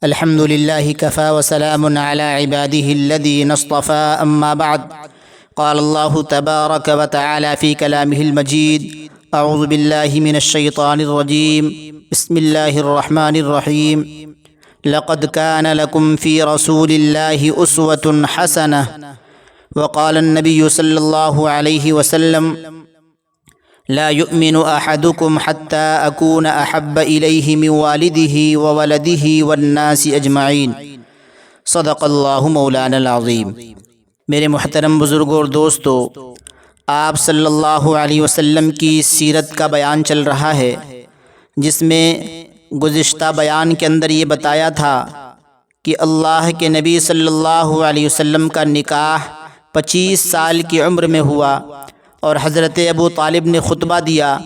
الحمد لله كفى وسلام على عباده الذين اصطفى أما بعد. قال الله تبارك وتعالى في كلامه المجيد: أعوذ بالله من الشيطان الرجيم. بسم الله الرحمن الرحيم. لقد كان لكم في رسول الله أسوة حسنة. وقال النبي صلى الله عليه وسلم: لا يؤمن أحدكم حتى أكون أحب إليه من والده وولده والناس أجمعين. صدق اللہ مولانا العظیم. میرے محترم بزرگوں اور دوستو، آپ صلی اللہ علیہ وسلم کی سیرت کا بیان چل رہا ہے، جس میں گزشتہ بیان کے اندر یہ بتایا تھا کہ اللہ کے نبی صلی اللہ علیہ وسلم کا نکاح 25 سال کی عمر میں ہوا، اور حضرت ابو طالب نے خطبہ دیا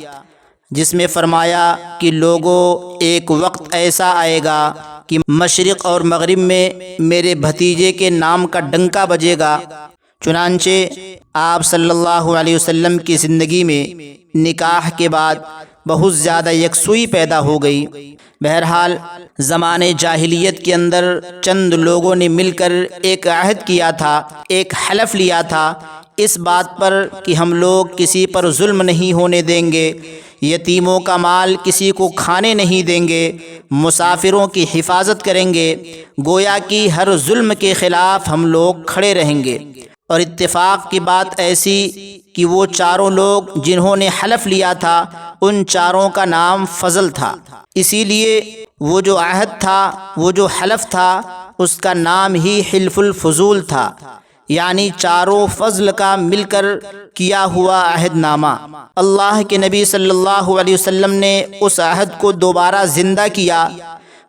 جس میں فرمایا کہ لوگوں، ایک وقت ایسا آئے گا کہ مشرق اور مغرب میں میرے بھتیجے کے نام کا ڈنکا بجے گا۔ چنانچہ آپ صلی اللہ علیہ وسلم کی زندگی میں نکاح کے بعد بہت زیادہ یکسوئی پیدا ہو گئی۔ بہرحال زمانے جاہلیت کے اندر چند لوگوں نے مل کر ایک عہد کیا تھا، ایک حلف لیا تھا اس بات پر کہ ہم لوگ کسی پر ظلم نہیں ہونے دیں گے، یتیموں کا مال کسی کو کھانے نہیں دیں گے، مسافروں کی حفاظت کریں گے، گویا کہ ہر ظلم کے خلاف ہم لوگ کھڑے رہیں گے۔ اور اتفاق کی بات ایسی کہ وہ چاروں لوگ جنہوں نے حلف لیا تھا، ان چاروں کا نام فضل تھا، اسی لیے وہ جو عہد تھا، وہ جو حلف تھا، اس کا نام ہی حلف الفضول تھا، یعنی چاروں فضل کا مل کر کیا ہوا عہد نامہ۔ اللہ کے نبی صلی اللہ علیہ وسلم نے اس عہد کو دوبارہ زندہ کیا،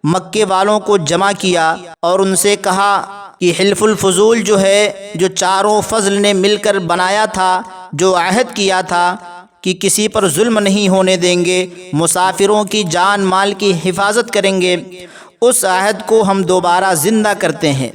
مکے والوں کو جمع کیا اور ان سے کہا کہ حلف الفضول جو ہے، جو چاروں فضل نے مل کر بنایا تھا، جو عہد کیا تھا کہ کسی پر ظلم نہیں ہونے دیں گے، مسافروں کی جان مال کی حفاظت کریں گے، اس عہد کو ہم دوبارہ زندہ کرتے ہیں۔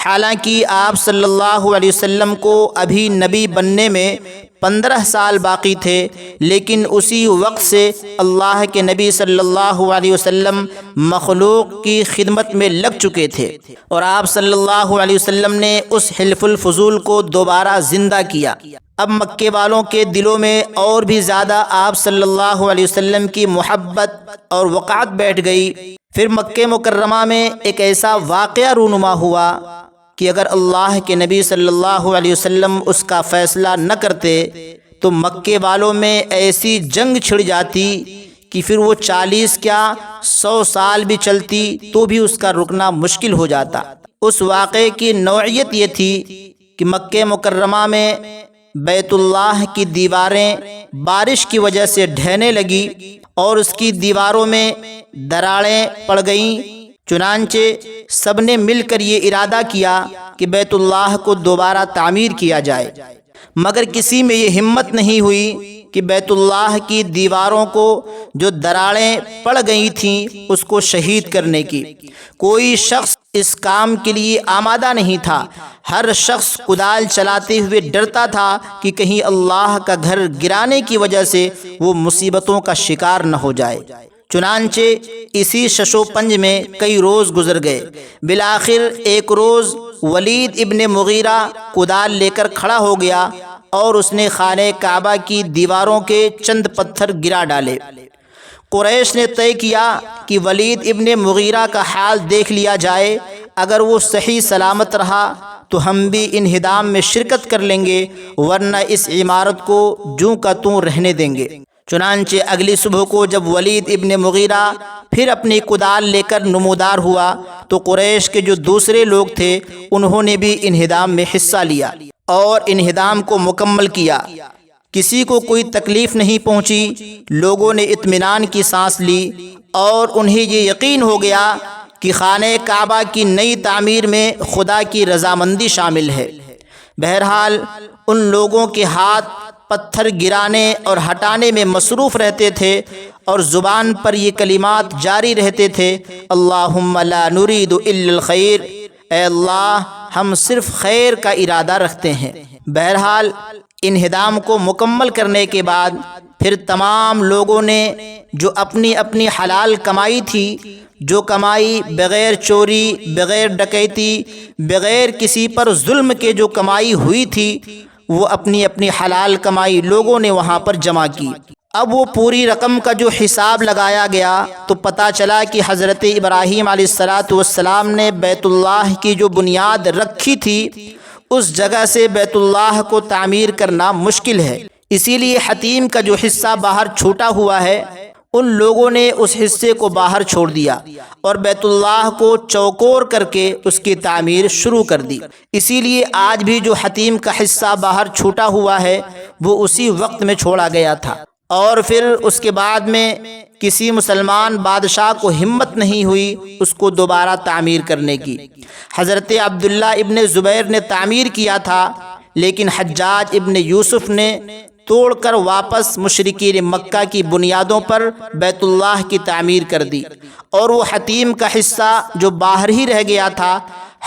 حالانکہ آپ صلی اللہ علیہ وسلم کو ابھی نبی بننے میں 15 سال باقی تھے، لیکن اسی وقت سے اللہ کے نبی صلی اللہ علیہ وسلم مخلوق کی خدمت میں لگ چکے تھے، اور آپ صلی اللہ علیہ وسلم نے اس حلف الفضول کو دوبارہ زندہ کیا۔ اب مکے والوں کے دلوں میں اور بھی زیادہ آپ صلی اللہ علیہ وسلم کی محبت اور وقعت بیٹھ گئی۔ پھر مکہ مکرمہ میں ایک ایسا واقعہ رونما ہوا کہ اگر اللہ کے نبی صلی اللہ علیہ وسلم اس کا فیصلہ نہ کرتے تو مکے والوں میں ایسی جنگ چھڑ جاتی کہ پھر وہ 40 کیا 100 سال بھی چلتی تو بھی اس کا رکنا مشکل ہو جاتا۔ اس واقعے کی نوعیت یہ تھی کہ مکہ مکرمہ میں بیت اللہ کی دیواریں بارش کی وجہ سے ڈھہنے لگی اور اس کی دیواروں میں دراڑیں پڑ گئیں۔ چنانچہ سب نے مل کر یہ ارادہ کیا کہ بیت اللہ کو دوبارہ تعمیر کیا جائے، مگر کسی میں یہ ہمت نہیں ہوئی کہ بیت اللہ کی دیواروں کو جو دراڑیں پڑ گئی تھیں اس کو شہید کرنے کی۔ کوئی شخص اس کام کے لیے آمادہ نہیں تھا، ہر شخص کدال چلاتے ہوئے ڈرتا تھا کہ کہیں اللہ کا گھر گرانے کی وجہ سے وہ مصیبتوں کا شکار نہ ہو جائے۔ چنانچہ اسی شش و پنج میں کئی روز گزر گئے۔ بالآخر ایک روز ولید ابن مغیرہ کدال لے کر کھڑا ہو گیا اور اس نے خانہ کعبہ کی دیواروں کے چند پتھر گرا ڈالے۔ قریش نے طے کیا کہ ولید ابن مغیرہ کا حال دیکھ لیا جائے، اگر وہ صحیح سلامت رہا تو ہم بھی انہدام میں شرکت کر لیں گے، ورنہ اس عمارت کو جوں کا توں رہنے دیں گے۔ چنانچہ اگلی صبح کو جب ولید ابن مغیرہ پھر اپنی کدال لے کر نمودار ہوا تو قریش کے جو دوسرے لوگ تھے انہوں نے بھی انہدام میں حصہ لیا اور انہدام کو مکمل کیا۔ کسی کو کوئی تکلیف نہیں پہنچی، لوگوں نے اطمینان کی سانس لی اور انہیں یہ یقین ہو گیا کہ خانہ کعبہ کی نئی تعمیر میں خدا کی رضامندی شامل ہے۔ بہرحال ان لوگوں کے ہاتھ پتھر گرانے اور ہٹانے میں مصروف رہتے تھے اور زبان پر یہ کلمات جاری رہتے تھے: اللہم لا نرید الا الخیر، اے اللہ ہم صرف خیر کا ارادہ رکھتے ہیں۔ بہرحال انہدام کو مکمل کرنے کے بعد پھر تمام لوگوں نے جو اپنی اپنی حلال کمائی تھی، جو کمائی بغیر چوری، بغیر ڈکیتی، بغیر کسی پر ظلم کے جو کمائی ہوئی تھی، وہ اپنی اپنی حلال کمائی لوگوں نے وہاں پر جمع کی۔ اب وہ پوری رقم کا جو حساب لگایا گیا تو پتہ چلا کہ حضرت ابراہیم علیہ السلام نے بیت اللہ کی جو بنیاد رکھی تھی، اس جگہ سے بیت اللہ کو تعمیر کرنا مشکل ہے، اسی لیے حتیم کا جو حصہ باہر چھوٹا ہوا ہے، ان لوگوں نے اس حصے کو باہر چھوڑ دیا اور بیت اللہ کو چوکور کر کے اس کی تعمیر شروع کر دی۔ اسی لیے آج بھی جو حتیم کا حصہ باہر چھوٹا ہوا ہے وہ اسی وقت میں چھوڑا گیا تھا، اور پھر اس کے بعد میں کسی مسلمان بادشاہ کو ہمت نہیں ہوئی اس کو دوبارہ تعمیر کرنے کی۔ حضرت عبداللہ ابن زبیر نے تعمیر کیا تھا، لیکن حجاج ابن یوسف نے توڑ کر واپس مشرکین مکہ کی بنیادوں پر بیت اللہ کی تعمیر کر دی، اور وہ حتیم کا حصہ جو باہر ہی رہ گیا تھا،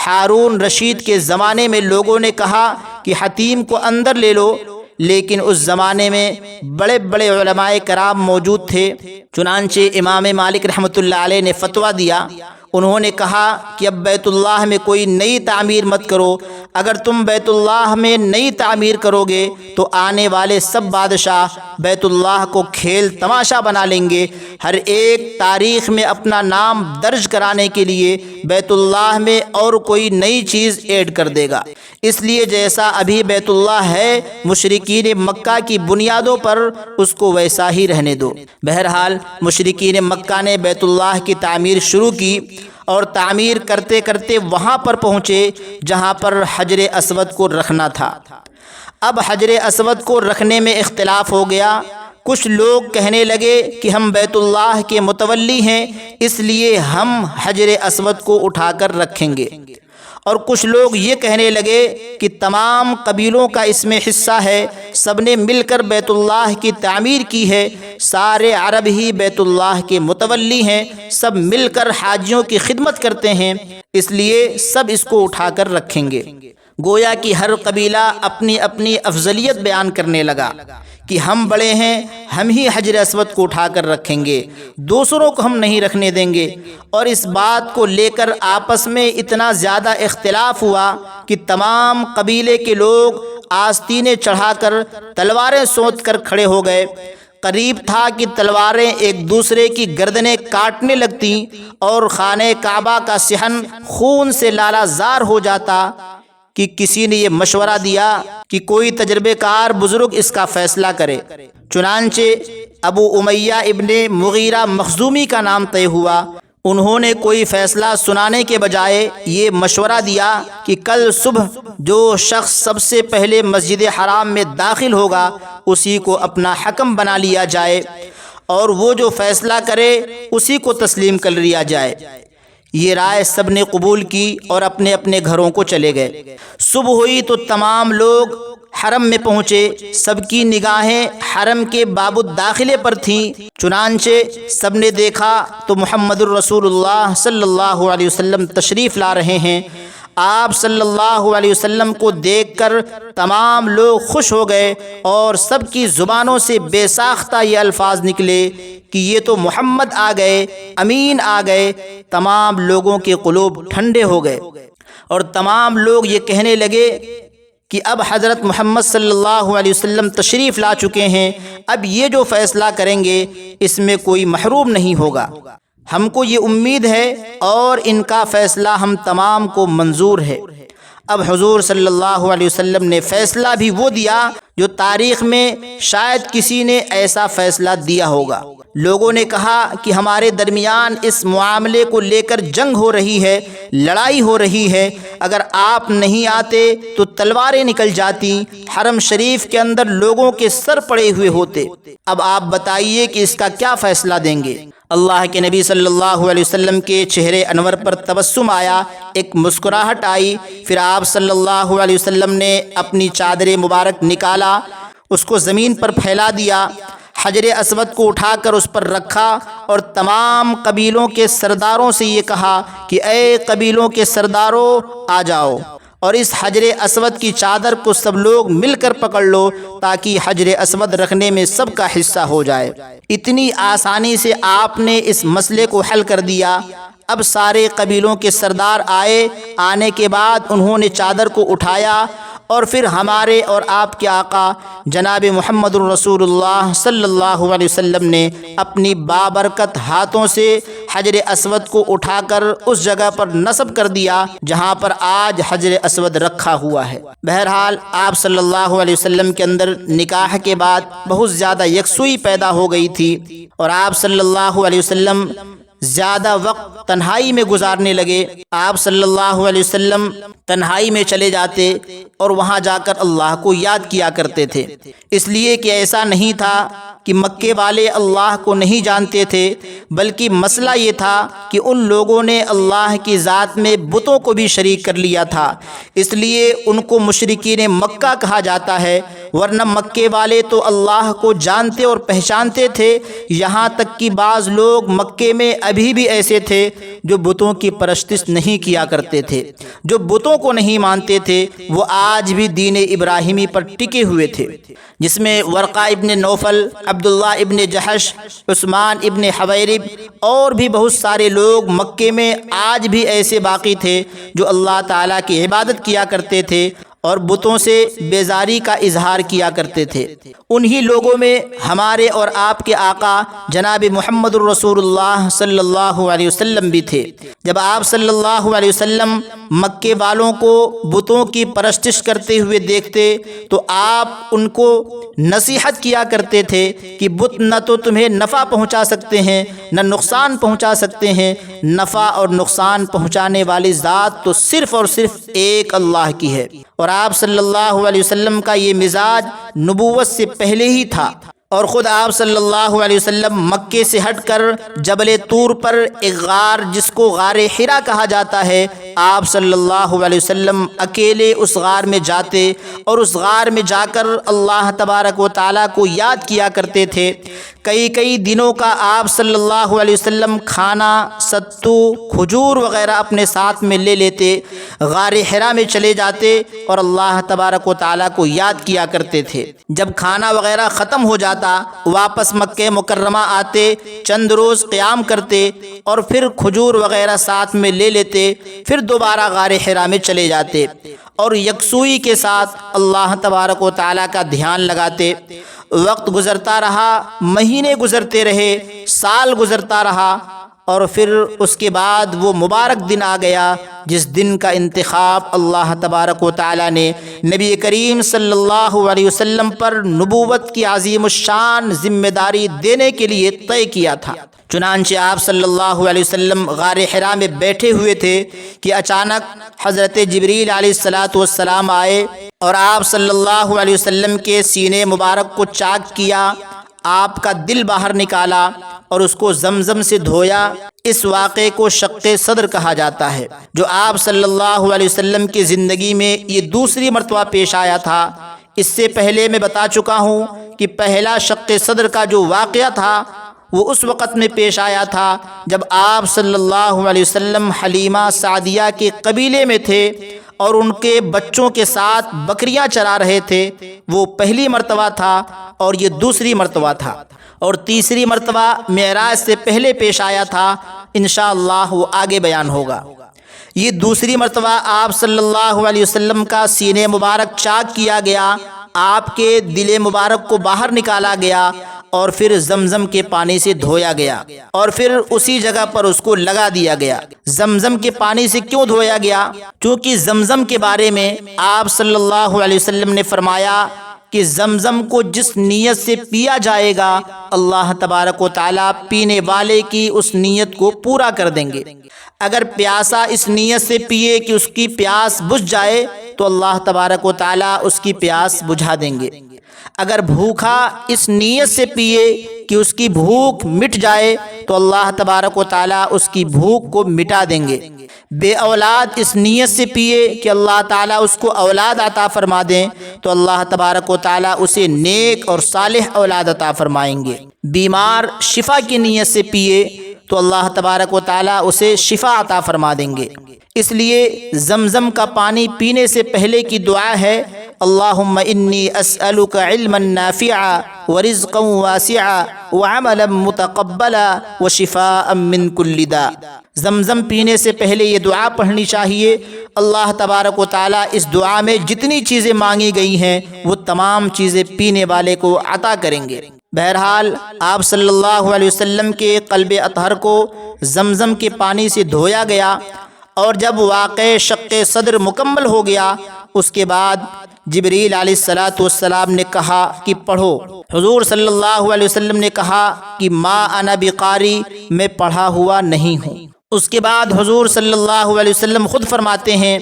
ہارون رشید کے زمانے میں لوگوں نے کہا کہ حتیم کو اندر لے لو، لیکن اس زمانے میں بڑے بڑے علماء کرام موجود تھے۔ چنانچہ امام مالک رحمۃ اللہ علیہ نے فتویٰ دیا، انہوں نے کہا کہ اب بیت اللہ میں کوئی نئی تعمیر مت کرو، اگر تم بیت اللہ میں نئی تعمیر کرو گے تو آنے والے سب بادشاہ بیت اللہ کو کھیل تماشا بنا لیں گے، ہر ایک تاریخ میں اپنا نام درج کرانے کے لیے بیت اللہ میں اور کوئی نئی چیز ایڈ کر دے گا، اس لیے جیسا ابھی بیت اللہ ہے مشرکین مکہ کی بنیادوں پر اس کو ویسا ہی رہنے دو۔ بہرحال مشرکین مکہ نے بیت اللہ کی تعمیر شروع کی، اور تعمیر کرتے کرتے وہاں پر پہنچے جہاں پر حجر اسود کو رکھنا تھا۔ اب حجر اسود کو رکھنے میں اختلاف ہو گیا، کچھ لوگ کہنے لگے کہ ہم بیت اللہ کے متولی ہیں، اس لیے ہم حجر اسود کو اٹھا کر رکھیں گے، اور کچھ لوگ یہ کہنے لگے کہ تمام قبیلوں کا اس میں حصہ ہے، سب نے مل کر بیت اللہ کی تعمیر کی ہے، سارے عرب ہی بیت اللہ کے متولی ہیں، سب مل کر حاجیوں کی خدمت کرتے ہیں، اس لیے سب اس کو اٹھا کر رکھیں گے۔ گویا کہ ہر قبیلہ اپنی اپنی افضلیت بیان کرنے لگا کہ ہم بڑے ہیں، ہم ہی حجر اسود کو اٹھا کر رکھیں گے، دوسروں کو ہم نہیں رکھنے دیں گے، اور اس بات کو لے کر آپس میں اتنا زیادہ اختلاف ہوا کہ تمام قبیلے کے لوگ آستینے چڑھا کر تلواریں سونت کر کھڑے ہو گئے۔ قریب تھا کہ تلواریں ایک دوسرے کی گردنیں کاٹنے لگتیں اور خانہ کعبہ کا صحن خون سے لالا زار ہو جاتا کہ کسی نے یہ مشورہ دیا کہ کوئی تجربے کار بزرگ اس کا فیصلہ کرے۔ چنانچہ ابو امیہ ابن مغیرہ مخزومی کا نام طے ہوا۔ انہوں نے کوئی فیصلہ سنانے کے بجائے یہ مشورہ دیا کہ کل صبح جو شخص سب سے پہلے مسجد حرام میں داخل ہوگا اسی کو اپنا حکم بنا لیا جائے، اور وہ جو فیصلہ کرے اسی کو تسلیم کر لیا جائے۔ یہ رائے سب نے قبول کی اور اپنے اپنے گھروں کو چلے گئے۔ صبح ہوئی تو تمام لوگ حرم میں پہنچے، سب کی نگاہیں حرم کے باب الداخلے پر تھیں۔ چنانچہ سب نے دیکھا تو محمد الرسول اللہ صلی اللہ علیہ وسلم تشریف لا رہے ہیں۔ آپ صلی اللہ علیہ وسلم کو دیکھ کر تمام لوگ خوش ہو گئے، اور سب کی زبانوں سے بے ساختہ یہ الفاظ نکلے کہ یہ تو محمد آ گئے، امین آ گئے۔ تمام لوگوں کے قلوب ٹھنڈے ہو گئے، اور تمام لوگ یہ کہنے لگے کہ اب حضرت محمد صلی اللہ علیہ وسلم تشریف لا چکے ہیں، اب یہ جو فیصلہ کریں گے اس میں کوئی محروم نہیں ہوگا، ہم کو یہ امید ہے اور ان کا فیصلہ ہم تمام کو منظور ہے۔ اب حضور صلی اللہ علیہ وسلم نے فیصلہ بھی وہ دیا جو تاریخ میں شاید کسی نے ایسا فیصلہ دیا ہوگا۔ لوگوں نے کہا کہ ہمارے درمیان اس معاملے کو لے کر جنگ ہو رہی ہے، لڑائی ہو رہی ہے، اگر آپ نہیں آتے تو تلواریں نکل جاتی، حرم شریف کے اندر لوگوں کے سر پڑے ہوئے ہوتے، اب آپ بتائیے کہ اس کا کیا فیصلہ دیں گے؟ اللہ کے نبی صلی اللہ علیہ وسلم کے چہرے انور پر تبسم آیا، ایک مسکراہٹ آئی، پھر آپ صلی اللہ علیہ وسلم نے اپنی چادر مبارک نکالا، اس کو زمین پر پھیلا دیا، حجر اسود کو اٹھا کر اس پر رکھا، اور تمام قبیلوں کے سرداروں سے یہ کہا کہ اے قبیلوں کے سرداروں آ جاؤ، اور اس حجر اسود کی چادر کو سب لوگ مل کر پکڑ لو تاکہ حجر اسود رکھنے میں سب کا حصہ ہو جائے۔ اتنی آسانی سے آپ نے اس مسئلے کو حل کر دیا۔ اب سارے قبیلوں کے سردار آنے کے بعد انہوں نے چادر کو اٹھایا اور پھر ہمارے اور آپ کے آقا جناب محمد الرسول اللہ صلی اللہ علیہ وسلم نے اپنی بابرکت ہاتھوں سے حجر اسود کو اٹھا کر اس جگہ پر نصب کر دیا جہاں پر آج حجر اسود رکھا ہوا ہے۔ بہرحال آپ صلی اللہ علیہ وسلم کے اندر نکاح کے بعد بہت زیادہ یکسوئی پیدا ہو گئی تھی اور آپ صلی اللہ علیہ وسلم زیادہ وقت تنہائی میں گزارنے لگے۔ آپ صلی اللہ علیہ وسلم تنہائی میں چلے جاتے اور وہاں جا کر اللہ کو یاد کیا کرتے تھے، اس لیے کہ ایسا نہیں تھا کہ مکے والے اللہ کو نہیں جانتے تھے، بلکہ مسئلہ یہ تھا کہ ان لوگوں نے اللہ کی ذات میں بتوں کو بھی شریک کر لیا تھا، اس لیے ان کو مشرکین مکہ کہا جاتا ہے، ورنہ مکے والے تو اللہ کو جانتے اور پہچانتے تھے۔ یہاں تک کہ بعض لوگ مکے میں ابھی بھی ایسے تھے جو بتوں کی پرستش نہیں کیا کرتے تھے، جو بتوں کو نہیں مانتے تھے، وہ آج بھی دین ابراہیمی پر ٹکے ہوئے تھے، جس میں ورقہ ابن نوفل، عبداللہ ابن جحش، عثمان ابن حویرب اور بھی بہت سارے لوگ مکے میں آج بھی ایسے باقی تھے جو اللہ تعالیٰ کی عبادت کیا کرتے تھے اور بتوں سے بیزاری کا اظہار کیا کرتے تھے۔ انہی لوگوں میں ہمارے اور آپ کے آقا جناب محمد الرسول اللہ صلی اللہ علیہ وسلم بھی تھے۔ جب آپ صلی اللہ علیہ وسلم مکے والوں کو بتوں کی پرستش کرتے ہوئے دیکھتے تو آپ ان کو نصیحت کیا کرتے تھے کہ بت نہ تو تمہیں نفع پہنچا سکتے ہیں نہ نقصان پہنچا سکتے ہیں، نفع اور نقصان پہنچانے والی ذات تو صرف اور صرف ایک اللہ کی ہے۔ اور آپ صلی اللہ علیہ وسلم کا یہ مزاج نبوت سے پہلے ہی تھا، اور خود آپ صلی اللہ علیہ وسلم مکے سے ہٹ کر جبل طور پر ایک غار جس کو غار حرا کہا جاتا ہے، آپ صلی اللہ علیہ وسلم اکیلے اس غار میں جاتے اور اس غار میں جا کر اللہ تبارک و تعالیٰ کو یاد کیا کرتے تھے۔ کئی دنوں کا آپ صلی اللہ علیہ وسلم کھانا، ستو، کھجور وغیرہ اپنے ساتھ میں لے لیتے، غار حرا میں چلے جاتے اور اللہ تبارک و تعالیٰ کو یاد کیا کرتے تھے۔ جب کھانا وغیرہ ختم ہو جاتا واپس مکہ مکرمہ آتے، چند روز قیام کرتے اور پھر کھجور وغیرہ ساتھ میں لے لیتے، پھر دوبارہ غار حرا میں چلے جاتے اور یکسوئی کے ساتھ اللہ تبارک و تعالیٰ کا دھیان لگاتے۔ وقت گزرتا رہا، مہینے گزرتے رہے، سال گزرتا رہا، اور پھر اس کے بعد وہ مبارک دن آ گیا جس دن کا انتخاب اللہ تبارک و تعالیٰ نے نبی کریم صلی اللہ علیہ وسلم پر نبوت کی عظیم الشان ذمہ داری دینے کے لیے طے کیا تھا۔ چنانچہ آپ صلی اللہ علیہ وسلم غار حرا میں بیٹھے ہوئے تھے کہ اچانک حضرت جبریل علیہ السلام آئے اور آپ صلی اللہ علیہ وسلم کے سینے مبارک کو چاک کیا، آپ کا دل باہر نکالا اور اس کو زمزم سے دھویا۔ اس واقعے کو شق صدر کہا جاتا ہے، جو آپ صلی اللہ علیہ وسلم کی زندگی میں یہ دوسری مرتبہ پیش آیا تھا۔ اس سے پہلے میں بتا چکا ہوں کہ پہلا شق صدر کا جو واقعہ تھا وہ اس وقت میں پیش آیا تھا جب آپ صلی اللہ علیہ وسلم حلیمہ سعدیہ کے قبیلے میں تھے اور ان کے بچوں کے ساتھ بکریاں چرا رہے تھے۔ وہ پہلی مرتبہ تھا اور یہ دوسری مرتبہ تھا، اور تیسری مرتبہ معراج سے پہلے پیش آیا تھا، انشاءاللہ وہ آگے بیان ہوگا۔ یہ دوسری مرتبہ آپ صلی اللہ علیہ وسلم کا سینے مبارک چاک کیا گیا، آپ کے دل مبارک کو باہر نکالا گیا اور پھر زمزم کے پانی سے دھویا گیا اور پھر اسی جگہ پر اس کو لگا دیا گیا۔ زمزم کے پانی سے کیوں دھویا گیا؟ کیونکہ زمزم کے بارے میں آپ صلی اللہ علیہ وسلم نے فرمایا کہ زمزم کو جس نیت سے پیا جائے گا اللہ تبارک و تعالیٰ پینے والے کی اس نیت کو پورا کر دیں گے۔ اگر پیاسا اس نیت سے پیے کہ اس کی پیاس بجھ جائے تو اللہ تبارک و تعالیٰ اس کی پیاس بجھا دیں گے۔ اگر بھوکا اس نیت سے پیے کہ اس کی بھوک مٹ جائے تو اللہ تبارک و تعالیٰ اس کی بھوک کو مٹا دیں گے۔ بے اولاد اس نیت سے پیے کہ اللہ تعالیٰ اس کو اولاد عطا فرما دیں تو اللہ تبارک و تعالیٰ اسے نیک اور صالح اولاد عطا فرمائیں گے۔ بیمار شفا کی نیت سے پیے تو اللہ تبارک و تعالیٰ اسے شفا عطا فرما دیں گے۔ اس لیے زمزم کا پانی پینے سے پہلے کی دعا ہے اللہم انی اسألک علما نافعا ورزقا واسعا وعملا متقبلا وشفاء من کل داء۔ زمزم پینے سے پہلے یہ دعا پڑھنی چاہیے۔ اللہ تبارک و تعالیٰ اس دعا میں جتنی چیزیں مانگی گئی ہیں وہ تمام چیزیں پینے والے کو عطا کریں گے۔ بہرحال آپ صلی اللہ علیہ وسلم کے قلب اطہر کو زمزم کے پانی سے دھویا گیا، اور جب واقع شق صدر مکمل ہو گیا اس کے بعد جبریل علیہ السلام نے کہا کہ پڑھو۔ حضور صلی اللہ علیہ وسلم نے کہا کہ ما انا بقاری، میں پڑھا ہوا نہیں ہوں۔ اس کے بعد حضور صلی اللہ علیہ وسلم خود فرماتے ہیں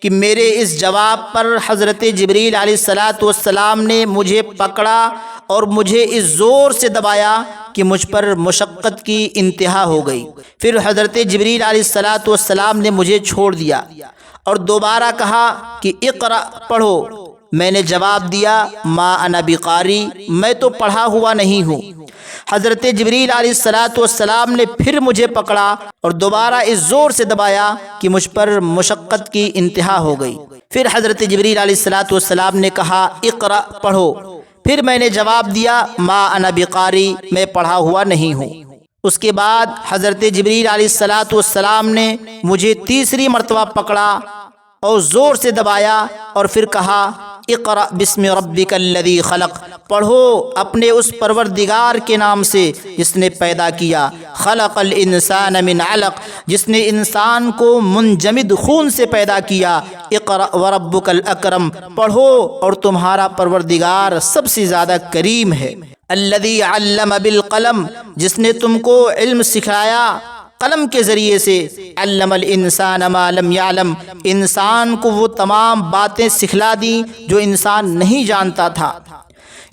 کہ میرے اس جواب پر حضرت جبریل علیہ السلام نے مجھے پکڑا اور مجھے اس زور سے دبایا کہ مجھ پر مشقت کی انتہا ہو گئی۔ پھر حضرت جبریل علیہ السلام نے مجھے چھوڑ دیا اور دوبارہ کہا کہ اقرأ، پڑھو۔ میں نے جواب دیا ما انا بقاری، میں تو پڑھا ہوا نہیں ہوں۔ حضرت جبریل علیہ السلام نے پھر مجھے پکڑا اور دوبارہ اس زور سے دبایا کہ مجھ پر مشقت کی انتہا ہو گئی۔ پھر حضرت جبریل علیہ السلام نے کہا اقرأ، پڑھو۔ پھر میں نے جواب دیا ما انا بقاری، میں پڑھا ہوا نہیں ہوں۔ اس کے بعد حضرت جبریل علیہ السلام نے مجھے تیسری مرتبہ پکڑا اور زور سے دبایا اور پھر کہا اقرأ بسم ربک الذی خلق، پڑھو اپنے اس پروردگار کے نام سے جس نے پیدا کیا، خلق الانسان من علق، جس نے انسان کو منجمد خون سے پیدا کیا، اقرأ وربک الاکرم، پڑھو اور تمہارا پروردگار سب سے زیادہ کریم ہے، الذی علم بالقلم، جس نے تم کو علم سکھایا قلم کے ذریعے سے، علم الانسان ما لم یعلم، انسان کو وہ تمام باتیں سکھلا دیں جو انسان نہیں جانتا تھا۔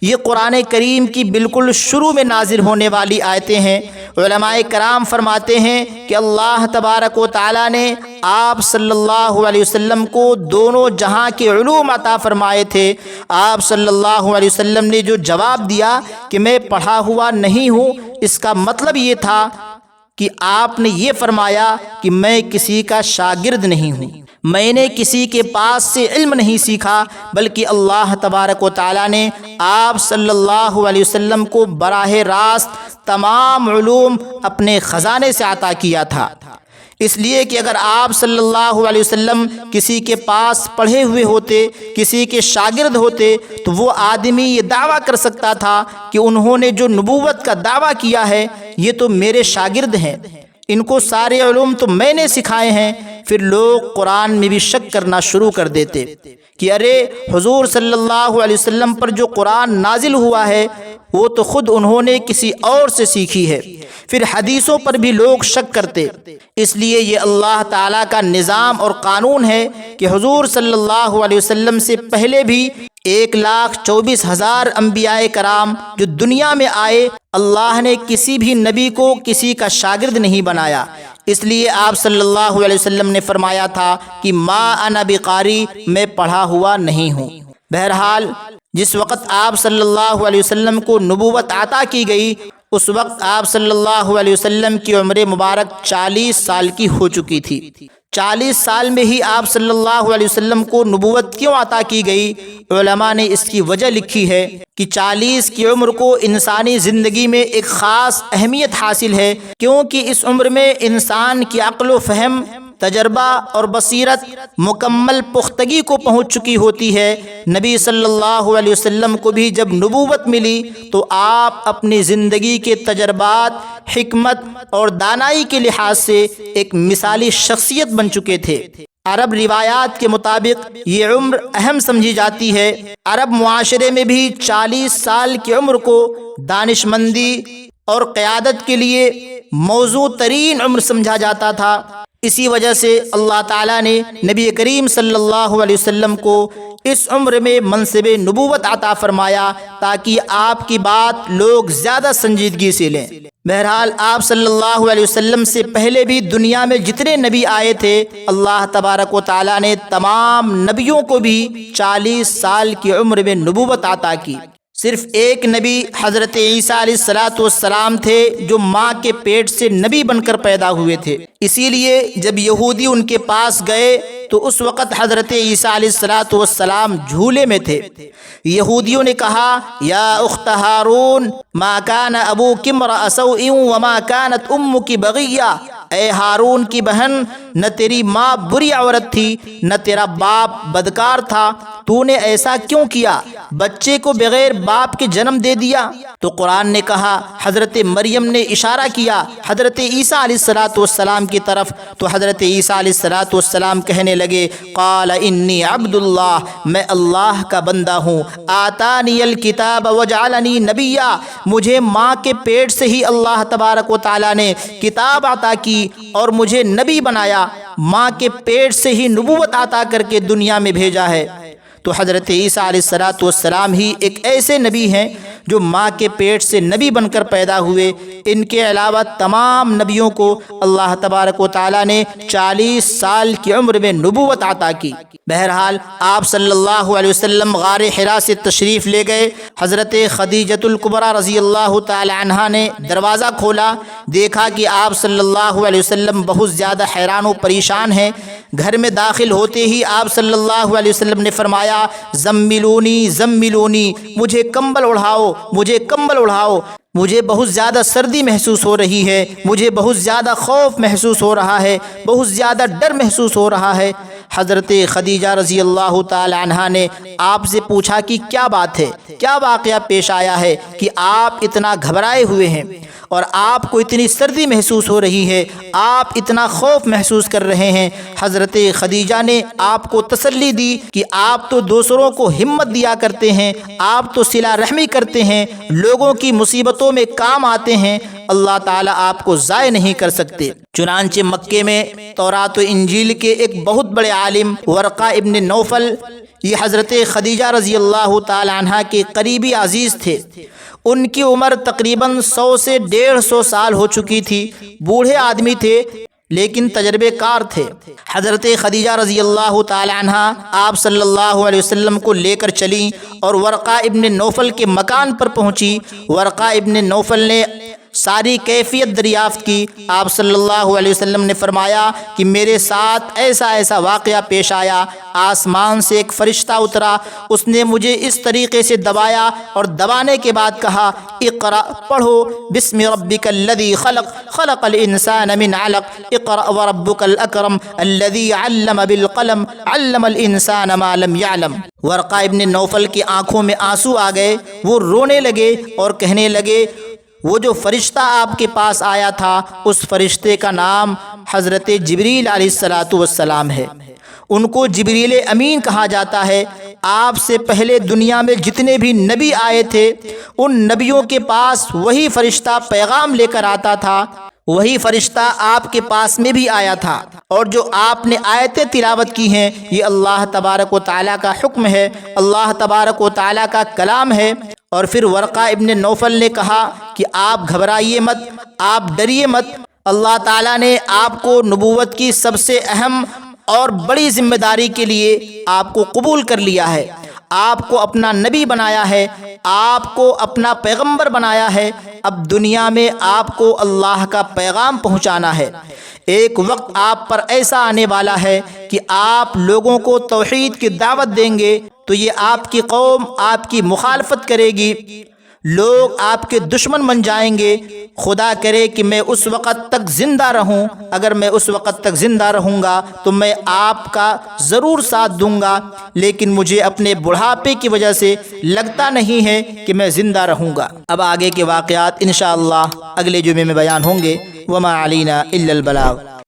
یہ قرآن کریم کی بالکل شروع میں نازل ہونے والی آیتیں ہیں۔ علماء کرام فرماتے ہیں کہ اللہ تبارک و تعالیٰ نے آپ صلی اللہ علیہ وسلم کو دونوں جہاں کے علوم عطا فرمائے تھے۔ آپ صلی اللہ علیہ وسلم نے جو جواب دیا کہ میں پڑھا ہوا نہیں ہوں، اس کا مطلب یہ تھا کہ آپ نے یہ فرمایا کہ میں کسی کا شاگرد نہیں ہوں، میں نے کسی کے پاس سے علم نہیں سیکھا، بلکہ اللہ تبارک و تعالیٰ نے آپ صلی اللہ علیہ وسلم کو براہ راست تمام علوم اپنے خزانے سے عطا کیا تھا۔ اس لیے کہ اگر آپ صلی اللہ علیہ وسلم کسی کے پاس پڑھے ہوئے ہوتے، کسی کے شاگرد ہوتے، تو وہ آدمی یہ دعویٰ کر سکتا تھا کہ انہوں نے جو نبوت کا دعویٰ کیا ہے یہ تو میرے شاگرد ہیں، ان کو سارے علوم تو میں نے سکھائے ہیں۔ پھر لوگ قرآن میں بھی شک کرنا شروع کر دیتے کہ ارے حضور صلی اللہ علیہ وسلم پر جو قرآن نازل ہوا ہے وہ تو خود انہوں نے کسی اور سے سیکھی ہے۔ پھر حدیثوں پر بھی لوگ شک کرتے۔ اس لیے یہ اللہ تعالیٰ کا نظام اور قانون ہے کہ حضور صلی اللہ علیہ وسلم سے پہلے بھی 1,24,000 انبیاء کرام جو دنیا میں آئے، اللہ نے کسی بھی نبی کو کسی کا شاگرد نہیں بنایا۔ اس لیے آپ صلی اللہ علیہ وسلم نے فرمایا تھا کہ ما انا بقاری، میں پڑھا ہوا نہیں ہوں۔ بہرحال جس وقت آپ صلی اللہ علیہ وسلم کو نبوت عطا کی گئی اس وقت آپ صلی اللہ علیہ وسلم کی عمر مبارک 40 سال کی ہو چکی تھی۔ 40 سال میں ہی آپ صلی اللہ علیہ وسلم کو نبوت کیوں عطا کی گئی؟ علماء نے اس کی وجہ لکھی ہے کہ 40 کی عمر کو انسانی زندگی میں ایک خاص اہمیت حاصل ہے، کیونکہ اس عمر میں انسان کی عقل و فہم، تجربہ اور بصیرت مکمل پختگی کو پہنچ چکی ہوتی ہے۔ نبی صلی اللہ علیہ وسلم کو بھی جب نبوت ملی تو آپ اپنی زندگی کے تجربات، حکمت اور دانائی کے لحاظ سے ایک مثالی شخصیت بن چکے تھے۔ عرب روایات کے مطابق یہ عمر اہم سمجھی جاتی ہے۔ عرب معاشرے میں بھی 40 سال کی عمر کو دانش مندی اور قیادت کے لیے موزوں ترین عمر سمجھا جاتا تھا۔ اسی وجہ سے اللہ تعالیٰ نے نبی کریم صلی اللہ علیہ وسلم کو اس عمر میں منصب نبوت عطا فرمایا تاکہ آپ کی بات لوگ زیادہ سنجیدگی سے لیں۔ بہرحال آپ صلی اللہ علیہ وسلم سے پہلے بھی دنیا میں جتنے نبی آئے تھے، اللہ تبارک و تعالیٰ نے تمام نبیوں کو بھی 40 سال کی عمر میں نبوت عطا کی۔ صرف ایک نبی حضرت عیسیٰ علیہ السلام تھے جو ماں کے پیٹ سے نبی بن کر پیدا ہوئے تھے۔ اسی لیے جب یہودی ان کے پاس گئے تو اس وقت حضرت عیسیٰ علیہ السلام جھولے میں تھے۔ یہودیوں نے کہا یا اخت ہارون ما کان ابوک امرأ سوء وما کانت امک بغیہ، اے ہارون کی بہن، نہ تیری ماں بری عورت تھی نہ تیرا باپ بدکار تھا، تو نے ایسا کیوں کیا؟ بچے کو بغیر باپ کے جنم دے دیا۔ تو قرآن نے کہا، حضرت مریم نے اشارہ کیا حضرت عیسیٰ علیہ السلام کی طرف، تو حضرت عیسیٰ علیہ السلام کہنے لگے قال انی عبد اللہ، میں اللہ کا بندہ ہوں، آتانی الکتاب وجعلنی نبیا، مجھے ماں کے پیٹ سے ہی اللہ تبارک و تعالی نے کتاب عطا کی اور مجھے نبی بنایا، ماں کے پیٹ سے ہی نبوت عطا کر کے دنیا میں بھیجا ہے۔ تو حضرت عیسیٰ علیہ السلام ہی ایک ایسے نبی ہیں جو ماں کے پیٹ سے نبی بن کر پیدا ہوئے۔ ان کے علاوہ تمام نبیوں کو اللہ تبارک و تعالی نے 40 سال کی عمر میں نبوت عطا کی۔ بہرحال آپ صلی اللہ علیہ وسلم غار حرا سے تشریف لے گئے۔ حضرت خدیجۃ الکبریٰ رضی اللہ تعالی عنہا نے دروازہ کھولا، دیکھا کہ آپ صلی اللہ علیہ وسلم بہت زیادہ حیران و پریشان ہیں۔ گھر میں داخل ہوتے ہی آپ صلی اللہ علیہ وسلم نے فرمایا زملونی زملونی، مجھے کمبل اڑھاؤ، مجھے کمبل اڑھاؤ، مجھے بہت زیادہ سردی محسوس ہو رہی ہے، مجھے بہت زیادہ خوف محسوس ہو رہا ہے، بہت زیادہ ڈر محسوس ہو رہا ہے۔ حضرت خدیجہ رضی اللہ تعالی عنہا نے آپ سے پوچھا کہ کیا بات ہے، کیا واقعہ پیش آیا ہے کہ آپ اتنا گھبرائے ہوئے ہیں اور آپ کو اتنی سردی محسوس ہو رہی ہے، آپ اتنا خوف محسوس کر رہے ہیں۔ حضرت خدیجہ نے آپ کو تسلی دی کہ آپ تو دوسروں کو ہمت دیا کرتے ہیں، آپ تو صلہ رحمی کرتے ہیں، لوگوں کی مصیبتوں میں کام آتے ہیں، اللہ تعالیٰ آپ کو ضائع نہیں کر سکتے۔ چنانچہ مکے میں تورات و انجیل کے ایک بہت بڑے عالم ورقہ ابن نوفل، یہ حضرت خدیجہ رضی اللہ تعالی عنہا کے قریبی عزیز تھے۔ ان کی عمر تقریباً 100 سے 150 سال ہو چکی تھی، بوڑھے آدمی تھے لیکن تجربے کار تھے۔ حضرت خدیجہ رضی اللہ تعالی عنہا آپ صلی اللہ علیہ وسلم کو لے کر چلیں اور ورقہ ابن نوفل کے مکان پر پہنچی۔ ورقہ ابن نوفل نے ساری کیفیت دریافت کی۔ آپ صلی اللہ علیہ وسلم نے فرمایا کہ میرے ساتھ ایسا واقعہ پیش آیا، آسمان سے ایک فرشتہ اترا، اس نے مجھے اس طریقے سے دبایا اور دبانے کے بعد کہا اقرأ، پڑھو، بسم ربک الذی خلق، خلق الانسان من علق، اقرأ وربک الاکرم الذی علم بالقلم، علم الانسان ما لم يعلم۔ ورقہ ابن نوفل کی آنکھوں میں آنسو آ گئے، وہ رونے لگے اور کہنے لگے وہ جو فرشتہ آپ کے پاس آیا تھا اس فرشتے کا نام حضرت جبریل علیہ السلام ہے، ان کو جبریل امین کہا جاتا ہے۔ آپ سے پہلے دنیا میں جتنے بھی نبی آئے تھے ان نبیوں کے پاس وہی فرشتہ پیغام لے کر آتا تھا، وہی فرشتہ آپ کے پاس میں بھی آیا تھا، اور جو آپ نے آیتیں تلاوت کی ہیں یہ اللہ تبارک و تعالیٰ کا حکم ہے، اللہ تبارک و تعالیٰ کا کلام ہے۔ اور پھر ورقہ ابن نوفل نے کہا کہ آپ گھبرائیے مت، آپ ڈریے مت، اللہ تعالیٰ نے آپ کو نبوت کی سب سے اہم اور بڑی ذمہ داری کے لیے آپ کو قبول کر لیا ہے، آپ کو اپنا نبی بنایا ہے، آپ کو اپنا پیغمبر بنایا ہے۔ اب دنیا میں آپ کو اللہ کا پیغام پہنچانا ہے۔ ایک وقت آپ پر ایسا آنے والا ہے کہ آپ لوگوں کو توحید کی دعوت دیں گے تو یہ آپ کی قوم آپ کی مخالفت کرے گی، لوگ آپ کے دشمن بن جائیں گے۔ خدا کرے کہ میں اس وقت تک زندہ رہوں، اگر میں اس وقت تک زندہ رہوں گا تو میں آپ کا ضرور ساتھ دوں گا، لیکن مجھے اپنے بڑھاپے کی وجہ سے لگتا نہیں ہے کہ میں زندہ رہوں گا۔ اب آگے کے واقعات انشاءاللہ اگلے جمعے میں بیان ہوں گے۔ وما علینا الا البلاغ۔